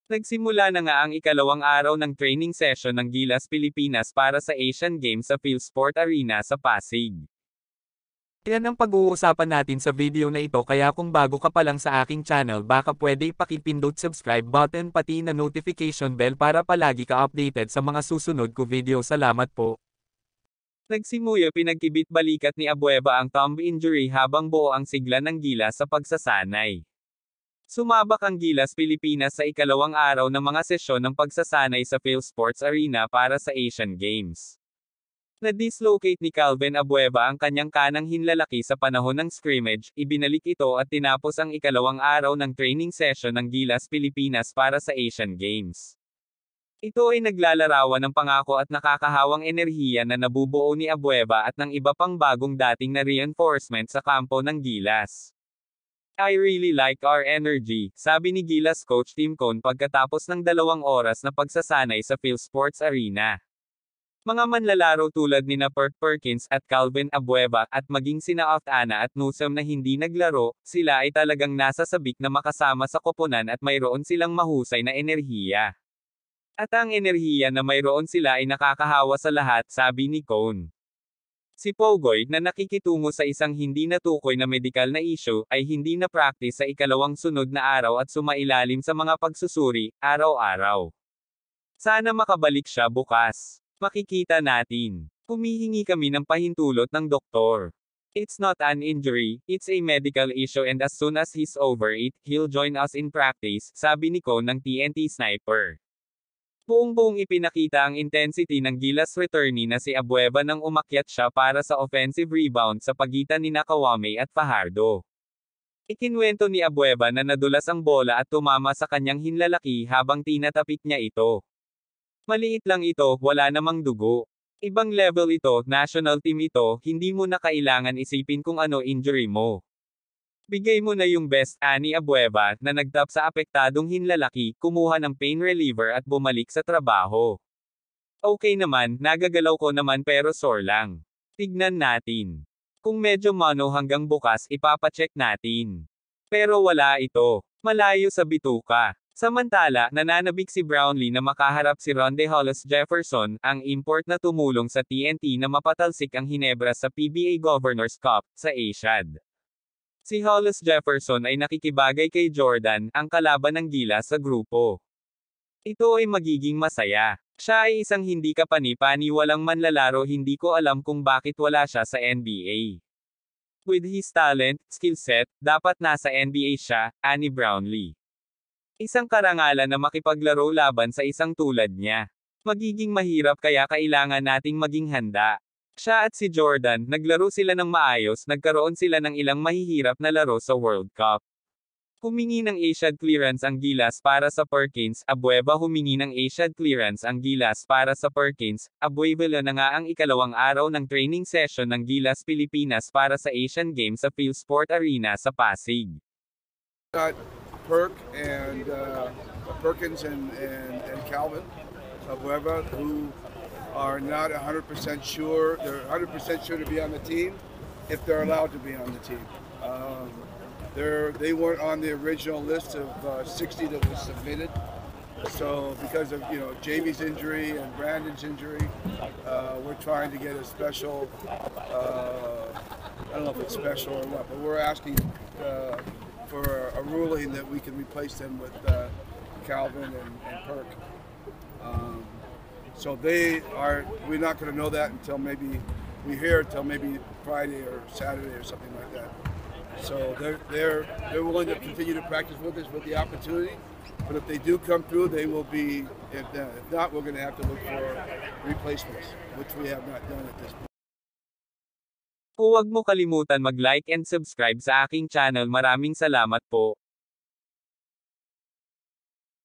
Nagsimula na nga ang ikalawang araw ng training session ng Gilas Pilipinas para sa Asian Games sa PhilSport Arena sa Pasig. Yan ang pag-uusapan natin sa video na ito, kaya kung bago ka pa lang sa aking channel baka pwede ipakipindot subscribe button pati na notification bell para palagi ka updated sa mga susunod ko video. Salamat po. Nagsimuya pinagkibit-balikat ni Abueva ang thumb injury habang buo ang sigla ng Gilas sa pagsasanay. Sumabak ang Gilas Pilipinas sa ikalawang araw ng mga sesyon ng pagsasanay sa PhilSports Arena para sa Asian Games. Na-dislocate ni Calvin Abueva ang kanyang kanang hinlalaki sa panahon ng scrimmage, ibinalik ito at tinapos ang ikalawang araw ng training session ng Gilas Pilipinas para sa Asian Games. Ito ay naglalarawan ng pangako at nakakahawang enerhiya na nabubuo ni Abueva at ng iba pang bagong dating na reinforcement sa kampo ng Gilas. "I really like our energy," sabi ni Gilas coach Tim Cone pagkatapos ng 2 oras na pagsasanay sa PhilSports Arena. Mga manlalaro tulad nina Perk Perkins at Calvin Abueva at maging sina Oft Ana at Nusem na hindi naglaro, sila ay talagang nasa sabik na makasama sa koponan at mayroon silang mahusay na enerhiya. At ang enerhiya na mayroon sila ay nakakahawa sa lahat, sabi ni Cone. Si Pogoy, na nakikitungo sa isang hindi natukoy na medikal na issue, ay hindi na practice sa ikalawang sunod na araw at sumailalim sa mga pagsusuri, araw-araw. Sana makabalik siya bukas. Makikita natin. Humihingi kami ng pahintulot ng doktor. It's not an injury, it's a medical issue and as soon as he's over it, he'll join us in practice, sabi ni Cone ng TNT Sniper. Buong-buong ipinakita ang intensity ng Gilas returnee na si Abueva nang umakyat siya para sa offensive rebound sa pagitan ni Kawame at Fajardo. Ikinwento ni Abueva na nadulas ang bola at tumama sa kanyang hinlalaki habang tinatapik niya ito. "Maliit lang ito, wala namang dugo. Ibang level ito, national team ito, hindi mo na kailangan isipin kung ano injury mo. Bigay mo na yung best," ani Abueva, na nagtap sa apektadong hinlalaki, kumuha ng pain reliever at bumalik sa trabaho. "Okay naman, nagagalaw ko naman pero sore lang. Tignan natin. Kung medyo mano hanggang bukas ipapacheck natin. Pero wala ito. Malayo sa bituka." Samantala, nananabik si Brownlee na makaharap si Ronde Hollis Jefferson, ang import na tumulong sa TNT na mapatalsik ang Hinebra sa PBA Governors Cup, sa ASIAD. Si Hollis Jefferson ay nakikibagay kay Jordan, ang kalaban ng Gilas sa grupo. Ito ay magiging masaya. Siya ay isang hindi kapani-paniwalang manlalaro, hindi ko alam kung bakit wala siya sa NBA. With his talent, skill set, dapat nasa NBA siya, ani Brownlee. Isang karangalan na makipaglaro laban sa isang tulad niya. Magiging mahirap kaya kailangan nating maging handa. Siya at si Jordan, naglaro sila ng maayos, nagkaroon sila ng ilang mahihirap na laro sa World Cup. Humingi ng ASIAD clearance ang Gilas para sa Perkins, Abueva. Humingi ng ASIAD clearance ang Gilas para sa Perkins, Abueva na nga ang ikalawang araw ng training session ng Gilas Pilipinas para sa Asian Games sa PhilSport Arena sa Pasig. Perk and Perkins and Calvin Abueva, who are not 100% sure. They're 100% sure to be on the team if they're allowed to be on the team. They weren't on the original list of 60 that was submitted. So because of Jamie's injury and Brandon's injury, we're trying to get a special. I don't know if it's special or what, but we're asking for a ruling that we can replace them with Calvin and Perk. So we're not going to know that until maybe Friday or Saturday or something like that. So they're willing to continue to practice with us with the opportunity. But if they do come through, they will be. If not, we're going to have to look for replacements, which we have not done at this point. Huwag mo kalimutan mag-like and subscribe sa aking channel. Maraming salamat po.